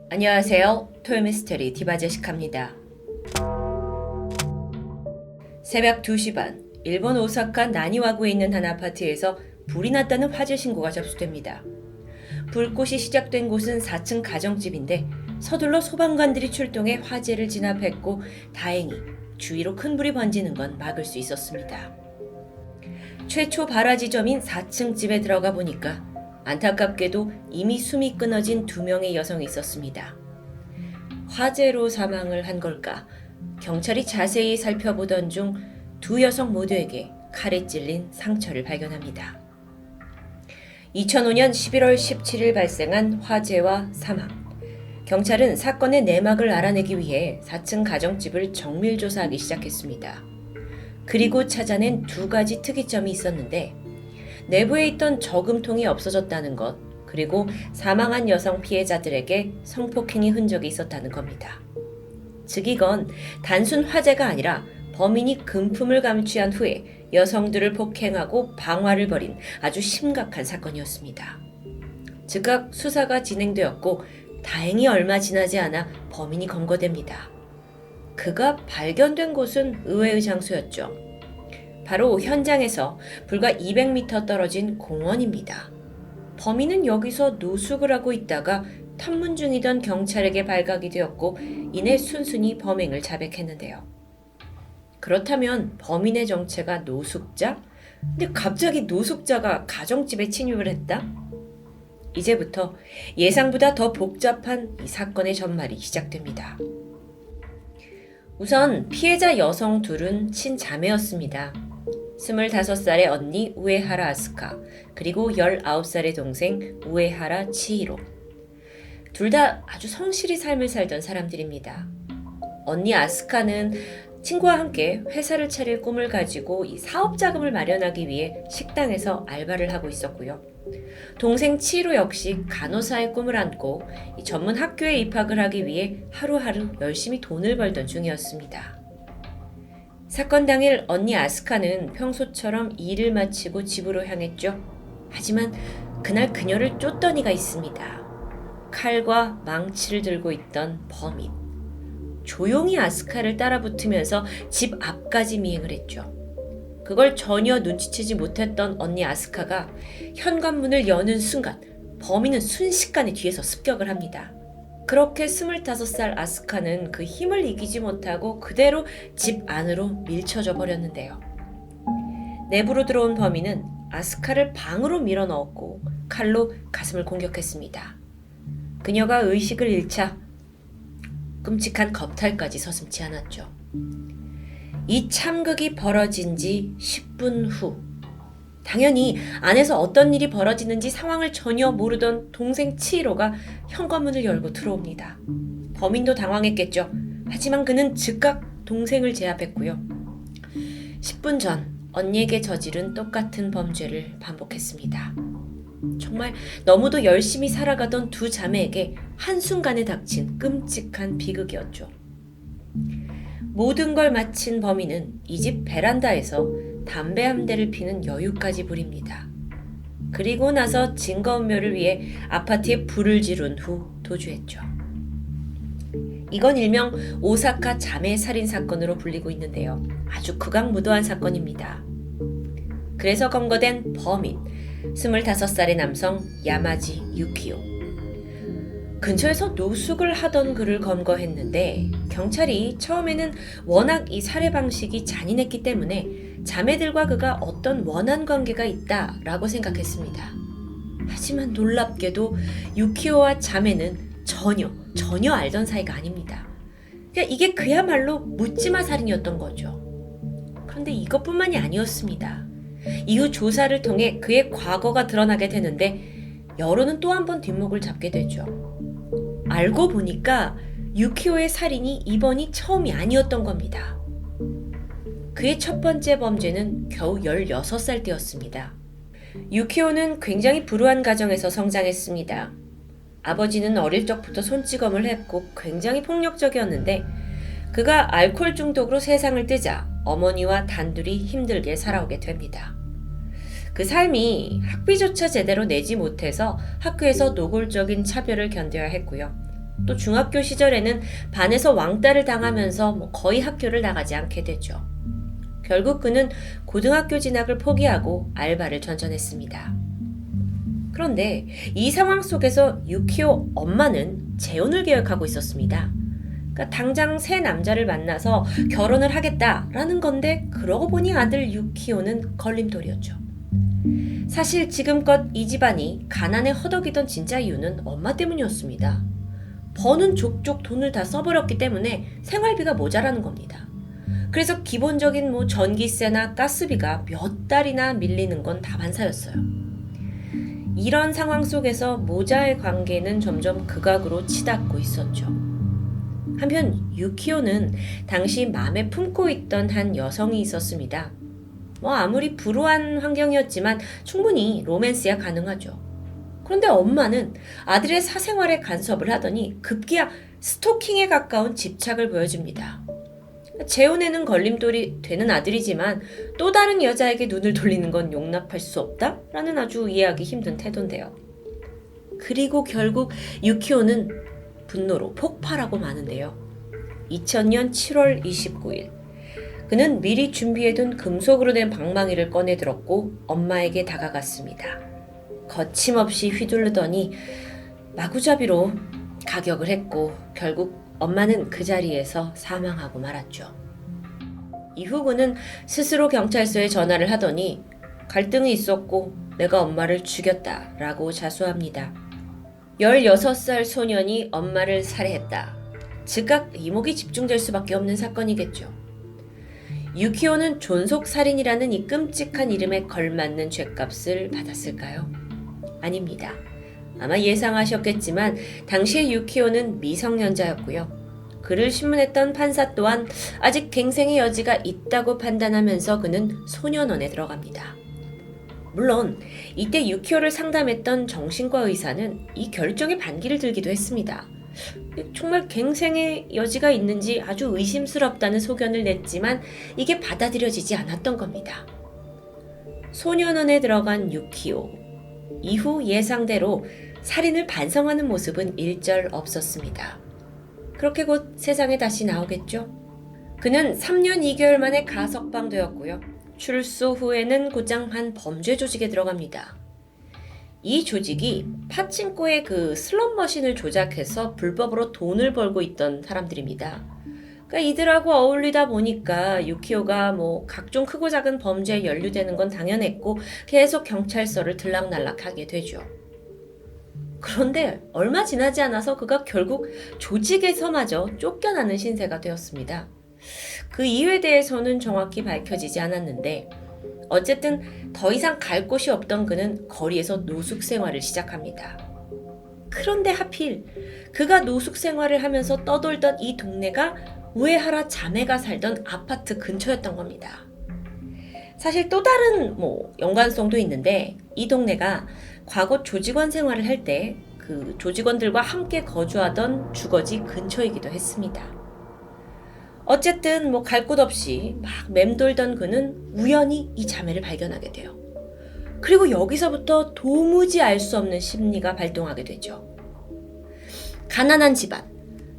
안녕하세요. 토요미스테리 디바제시카입니다. 새벽 2시 반, 일본 오사카 나니와구에 있는 한 아파트에서 불이 났다는 화재 신고가 접수됩니다. 불꽃이 시작된 곳은 4층 가정집인데 서둘러 소방관들이 출동해 화재를 진압했고 다행히 주위로 큰 불이 번지는 건 막을 수 있었습니다. 최초 발화 지점인 4층 집에 들어가 보니까 안타깝게도 이미 숨이 끊어진 2명의 여성이 있었습니다. 화재로 사망을 한 걸까? 경찰이 자세히 살펴보던 중 두 여성 모두에게 칼에 찔린 상처를 발견합니다. 2005년 11월 17일 발생한 화재와 사망. 경찰은 사건의 내막을 알아내기 위해 4층 가정집을 정밀 조사하기 시작했습니다. 그리고 찾아낸 2가지 특이점이 있었는데 내부에 있던 저금통이 없어졌다는 것, 그리고 사망한 여성 피해자들에게 성폭행의 흔적이 있었다는 겁니다. 즉 이건 단순 화재가 아니라 범인이 금품을 감취한 후에 여성들을 폭행하고 방화를 벌인 아주 심각한 사건이었습니다. 즉각 수사가 진행되었고 다행히 얼마 지나지 않아 범인이 검거됩니다. 그가 발견된 곳은 의외의 장소였죠. 바로 현장에서 불과 200m 떨어진 공원입니다. 범인은 여기서 노숙을 하고 있다가 탐문 중이던 경찰에게 발각이 되었고 이내 순순히 범행을 자백했는데요. 그렇다면 범인의 정체가 노숙자? 근데 갑자기 노숙자가 가정집에 침입을 했다? 이제부터 예상보다 더 복잡한 이 사건의 전말이 시작됩니다. 우선 피해자 여성 둘은 친자매였습니다. 25살의 언니 우에하라 아스카, 그리고 19살의 동생 우에하라 치히로. 둘 다 아주 성실히 삶을 살던 사람들입니다. 언니 아스카는 친구와 함께 회사를 차릴 꿈을 가지고 이 사업 자금을 마련하기 위해 식당에서 알바를 하고 있었고요. 동생 치히로 역시 간호사의 꿈을 안고 이 전문 학교에 입학을 하기 위해 하루하루 열심히 돈을 벌던 중이었습니다. 사건 당일 언니 아스카는 평소처럼 일을 마치고 집으로 향했죠. 하지만 그날 그녀를 쫓던 이가 있습니다. 칼과 망치를 들고 있던 범인. 조용히 아스카를 따라붙으면서 집 앞까지 미행을 했죠. 그걸 전혀 눈치채지 못했던 언니 아스카가 현관문을 여는 순간 범인은 순식간에 뒤에서 습격을 합니다. 그렇게 25살 아스카는 그 힘을 이기지 못하고 그대로 집 안으로 밀쳐져 버렸는데요. 내부로 들어온 범인은 아스카를 방으로 밀어넣었고 칼로 가슴을 공격했습니다. 그녀가 의식을 잃자 끔찍한 겁탈까지 서슴지 않았죠. 이 참극이 벌어진 지 10분 후, 당연히 안에서 어떤 일이 벌어지는지 상황을 전혀 모르던 동생 치히로가 현관문을 열고 들어옵니다. 범인도 당황했겠죠. 하지만 그는 즉각 동생을 제압했고요. 10분 전 언니에게 저지른 똑같은 범죄를 반복했습니다. 정말 너무도 열심히 살아가던 두 자매에게 한순간에 닥친 끔찍한 비극이었죠. 모든 걸 마친 범인은 이 집 베란다에서 담배 한 대를 피는 여유까지 부립니다. 그리고 나서 증거인멸을 위해 아파트에 불을 지른 후 도주했죠. 이건 일명 오사카 자매 살인 사건으로 불리고 있는데요. 아주 극악무도한 사건입니다. 그래서 검거된 범인, 25살의 남성 야마지 유키오. 근처에서 노숙을 하던 그를 검거했는데 경찰이 처음에는 워낙 이 살해 방식이 잔인했기 때문에 자매들과 그가 어떤 원한 관계가 있다라고 생각했습니다. 하지만 놀랍게도 유키오와 자매는 전혀 알던 사이가 아닙니다. 그러니까 이게 그야말로 묻지마 살인이었던 거죠. 그런데 이것뿐만이 아니었습니다. 이후 조사를 통해 그의 과거가 드러나게 되는데 여론은 또 한 번 뒷목을 잡게 되죠. 알고 보니까 유키오의 살인이 이번이 처음이 아니었던 겁니다. 그의 첫 번째 범죄는 겨우 16살 때였습니다. 유키오는 굉장히 불우한 가정에서 성장했습니다. 아버지는 어릴 적부터 손찌검을 했고 굉장히 폭력적이었는데 그가 알코올 중독으로 세상을 뜨자 어머니와 단둘이 힘들게 살아오게 됩니다. 그 삶이 학비조차 제대로 내지 못해서 학교에서 노골적인 차별을 견뎌야 했고요. 또 중학교 시절에는 반에서 왕따를 당하면서 거의 학교를 나가지 않게 되죠. 결국 그는 고등학교 진학을 포기하고 알바를 전전했습니다. 그런데 이 상황 속에서 유키오 엄마는 재혼을 계획하고 있었습니다. 그러니까 당장 새 남자를 만나서 결혼을 하겠다라는 건데 그러고 보니 아들 유키오는 걸림돌이었죠. 사실 지금껏 이 집안이 가난에 허덕이던 진짜 이유는 엄마 때문이었습니다. 버는 족족 돈을 다 써버렸기 때문에 생활비가 모자라는 겁니다. 그래서 기본적인 전기세나 가스비가 몇 달이나 밀리는 건 다반사였어요. 이런 상황 속에서 모자의 관계는 점점 극악으로 치닫고 있었죠. 한편 유키오는 당시 마음에 품고 있던 한 여성이 있었습니다. 아무리 불우한 환경이었지만 충분히 로맨스야 가능하죠. 그런데 엄마는 아들의 사생활에 간섭을 하더니 급기야 스토킹에 가까운 집착을 보여줍니다. 재혼에는 걸림돌이 되는 아들이지만 또 다른 여자에게 눈을 돌리는 건 용납할 수 없다라는 아주 이해하기 힘든 태도인데요. 그리고 결국 유키오는 분노로 폭발하고 마는데요. 2000년 7월 29일 그는 미리 준비해둔 금속으로 된 방망이를 꺼내 들었고 엄마에게 다가갔습니다. 거침없이 휘두르더니 마구잡이로 가격을 했고 결국 엄마는 그 자리에서 사망하고 말았죠. 이후 그는 스스로 경찰서에 전화를 하더니 갈등이 있었고 내가 엄마를 죽였다라고 자수합니다. 16살 소년이 엄마를 살해했다. 즉각 이목이 집중될 수밖에 없는 사건이겠죠. 유키오는 존속살인이라는 이 끔찍한 이름에 걸맞는 죄값을 받았을까요? 아닙니다. 아마 예상하셨겠지만 당시의 유키오는 미성년자였고요. 그를 신문했던 판사 또한 아직 갱생의 여지가 있다고 판단하면서 그는 소년원에 들어갑니다. 물론 이때 유키오를 상담했던 정신과 의사는 이 결정에 반기를 들기도 했습니다. 정말 갱생의 여지가 있는지 아주 의심스럽다는 소견을 냈지만 이게 받아들여지지 않았던 겁니다. 소년원에 들어간 유키오. 이후 예상대로 살인을 반성하는 모습은 일절 없었습니다. 그렇게 곧 세상에 다시 나오겠죠. 그는 3년 2개월 만에 가석방되었고요. 출소 후에는 곧장 한 범죄 조직에 들어갑니다. 이 조직이 파친코의 그 슬롯머신을 조작해서 불법으로 돈을 벌고 있던 사람들입니다. 그러니까 이들하고 어울리다 보니까 유키오가 각종 크고 작은 범죄에 연루되는 건 당연했고 계속 경찰서를 들락날락하게 되죠. 그런데 얼마 지나지 않아서 그가 결국 조직에서마저 쫓겨나는 신세가 되었습니다. 그 이유에 대해서는 정확히 밝혀지지 않았는데 어쨌든 더 이상 갈 곳이 없던 그는 거리에서 노숙 생활을 시작합니다. 그런데 하필 그가 노숙 생활을 하면서 떠돌던 이 동네가 우에하라 자매가 살던 아파트 근처였던 겁니다. 사실 또 다른 연관성도 있는데 이 동네가 과거 조직원 생활을 할 때 그 조직원들과 함께 거주하던 주거지 근처이기도 했습니다. 어쨌든 갈 곳 없이 막 맴돌던 그는 우연히 이 자매를 발견하게 돼요. 그리고 여기서부터 도무지 알 수 없는 심리가 발동하게 되죠. 가난한 집안,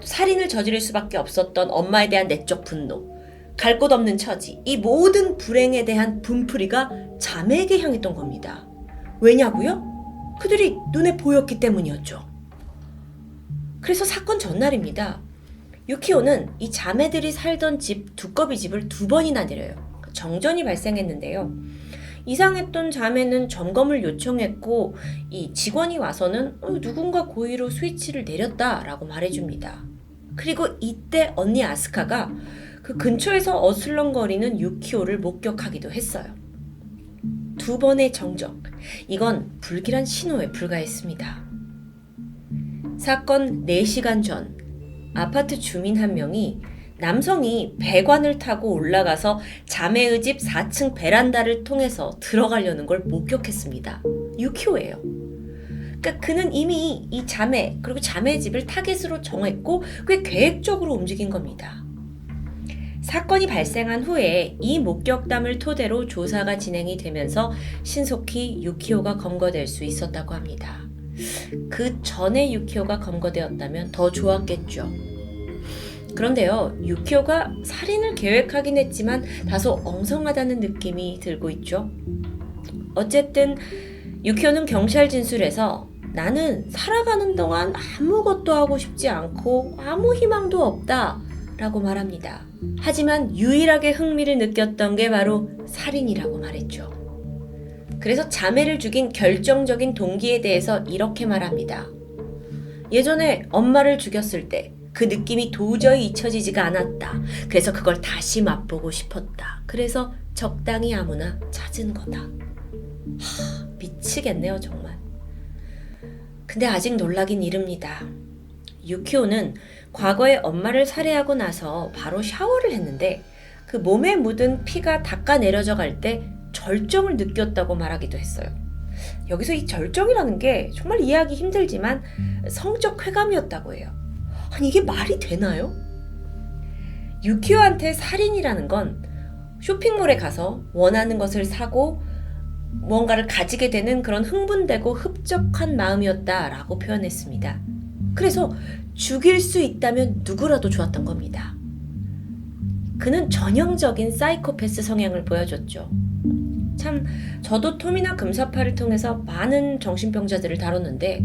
살인을 저지를 수밖에 없었던 엄마에 대한 내적 분노, 갈 곳 없는 처지, 이 모든 불행에 대한 분풀이가 자매에게 향했던 겁니다. 왜냐고요? 그들이 눈에 보였기 때문이었죠. 그래서 사건 전날입니다. 유키오는 이 자매들이 살던 집 두꺼비 집을 2번이나 내려요. 정전이 발생했는데요. 이상했던 자매는 점검을 요청했고 이 직원이 와서는 누군가 고의로 스위치를 내렸다라고 말해줍니다. 그리고 이때 언니 아스카가 그 근처에서 어슬렁거리는 유키오를 목격하기도 했어요. 2번의 정적, 이건 불길한 신호에 불과했습니다. 사건 4시간 전 아파트 주민 한 명이 남성이 배관을 타고 올라가서 자매의 집 4층 베란다를 통해서 들어가려는 걸 목격했습니다. 유키오예요. 그러니까 그는 이미 이 자매 그리고 자매의 집을 타겟으로 정했고 꽤 계획적으로 움직인 겁니다. 사건이 발생한 후에 이 목격담을 토대로 조사가 진행이 되면서 신속히 유키오가 검거될 수 있었다고 합니다. 그 전에 유키오가 검거되었다면 더 좋았겠죠. 그런데요, 유키오가 살인을 계획하긴 했지만 다소 엉성하다는 느낌이 들고 있죠. 어쨌든 유키오는 경찰 진술에서 나는 살아가는 동안 아무것도 하고 싶지 않고 아무 희망도 없다 라고 말합니다. 하지만 유일하게 흥미를 느꼈던 게 바로 살인이라고 말했죠. 그래서 자매를 죽인 결정적인 동기에 대해서 이렇게 말합니다. 예전에 엄마를 죽였을 때 그 느낌이 도저히 잊혀지지가 않았다. 그래서 그걸 다시 맛보고 싶었다. 그래서 적당히 아무나 찾은 거다. 미치겠네요, 정말. 근데 아직 놀라긴 이릅니다. 유키오는 과거에 엄마를 살해하고 나서 바로 샤워를 했는데 그 몸에 묻은 피가 닦아내려져 갈 때 절정을 느꼈다고 말하기도 했어요. 여기서 이 절정이라는 게 정말 이해하기 힘들지만 성적 쾌감이었다고 해요. 아니, 이게 말이 되나요? 유키오한테 살인이라는 건 쇼핑몰에 가서 원하는 것을 사고 무언가를 가지게 되는 그런 흥분되고 흡족한 마음이었다라고 표현했습니다. 그래서 죽일 수 있다면 누구라도 좋았던 겁니다. 그는 전형적인 사이코패스 성향을 보여줬죠. 참, 저도 톰이나 금사파를 통해서 많은 정신병자들을 다뤘는데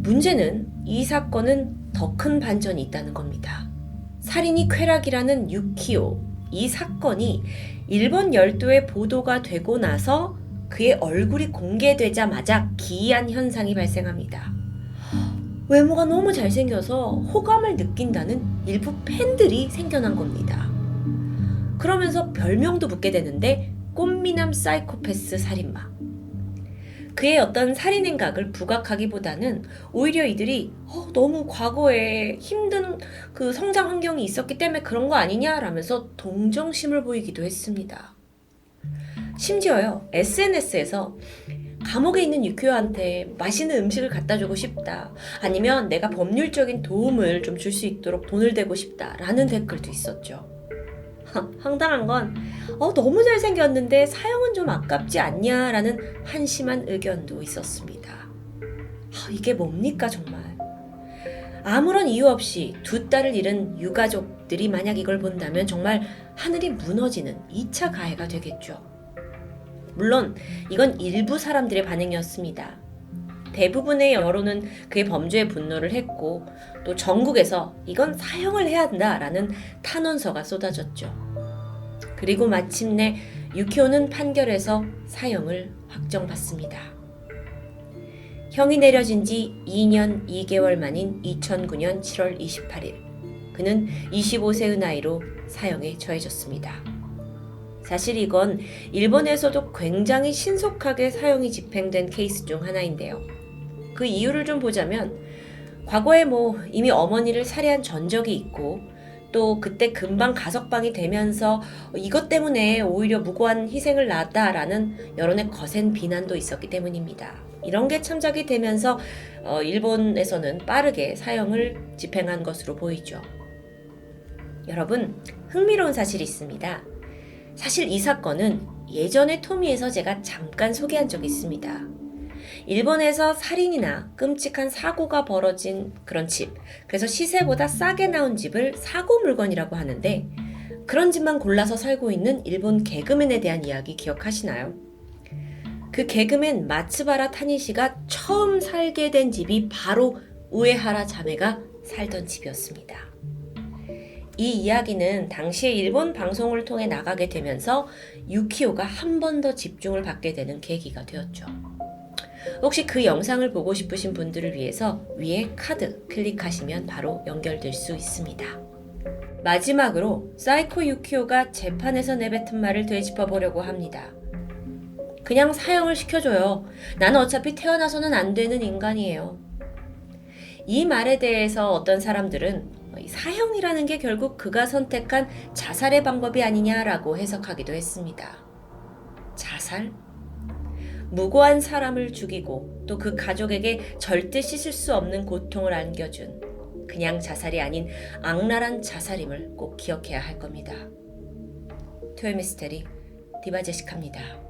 문제는 이 사건은 더 큰 반전이 있다는 겁니다. 살인이 쾌락이라는 유키오, 이 사건이 일본 열도에 보도가 되고 나서 그의 얼굴이 공개되자마자 기이한 현상이 발생합니다. 외모가 너무 잘생겨서 호감을 느낀다는 일부 팬들이 생겨난 겁니다. 그러면서 별명도 붙게 되는데 꽃미남 사이코패스 살인마. 그의 어떤 살인 행각을 부각하기보다는 오히려 이들이 너무 과거에 힘든 그 성장 환경이 있었기 때문에 그런 거 아니냐라면서 동정심을 보이기도 했습니다. 심지어요, SNS에서 감옥에 있는 유키오한테 맛있는 음식을 갖다 주고 싶다. 아니면 내가 법률적인 도움을 좀 줄 수 있도록 돈을 대고 싶다. 라는 댓글도 있었죠. 황당한 건 너무 잘생겼는데 사형은 좀 아깝지 않냐? 라는 한심한 의견도 있었습니다. 이게 뭡니까 정말. 아무런 이유 없이 두 딸을 잃은 유가족들이 만약 이걸 본다면 정말 하늘이 무너지는 2차 가해가 되겠죠. 물론 이건 일부 사람들의 반응이었습니다. 대부분의 여론은 그의 범죄에 분노를 했고 또 전국에서 이건 사형을 해야 한다라는 탄원서가 쏟아졌죠. 그리고 마침내 유키오는 판결에서 사형을 확정받습니다. 형이 내려진 지 2년 2개월 만인 2009년 7월 28일 그는 25세의 나이로 사형에 처해졌습니다. 사실 이건 일본에서도 굉장히 신속하게 사형이 집행된 케이스 중 하나인데요. 그 이유를 좀 보자면 과거에 이미 어머니를 살해한 전적이 있고 또 그때 금방 가석방이 되면서 이것 때문에 오히려 무고한 희생을 낳았다라는 여론의 거센 비난도 있었기 때문입니다. 이런 게 참작이 되면서 일본에서는 빠르게 사형을 집행한 것으로 보이죠. 여러분, 흥미로운 사실이 있습니다. 사실 이 사건은 예전에 토미에서 제가 잠깐 소개한 적이 있습니다. 일본에서 살인이나 끔찍한 사고가 벌어진 그런 집, 그래서 시세보다 싸게 나온 집을 사고 물건이라고 하는데 그런 집만 골라서 살고 있는 일본 개그맨에 대한 이야기 기억하시나요? 그 개그맨 마츠바라 타니시가 처음 살게 된 집이 바로 우에하라 자매가 살던 집이었습니다. 이 이야기는 당시에 일본 방송을 통해 나가게 되면서 유키오가 한 번 더 집중을 받게 되는 계기가 되었죠. 혹시 그 영상을 보고 싶으신 분들을 위해서 위에 카드 클릭하시면 바로 연결될 수 있습니다. 마지막으로 사이코 유키오가 재판에서 내뱉은 말을 되짚어보려고 합니다. 그냥 사형을 시켜줘요. 나는 어차피 태어나서는 안 되는 인간이에요. 이 말에 대해서 어떤 사람들은 사형이라는 게 결국 그가 선택한 자살의 방법이 아니냐라고 해석하기도 했습니다. 자살? 무고한 사람을 죽이고 또 그 가족에게 절대 씻을 수 없는 고통을 안겨준 그냥 자살이 아닌 악랄한 자살임을 꼭 기억해야 할 겁니다. 토요미스테리 디바제시카입니다.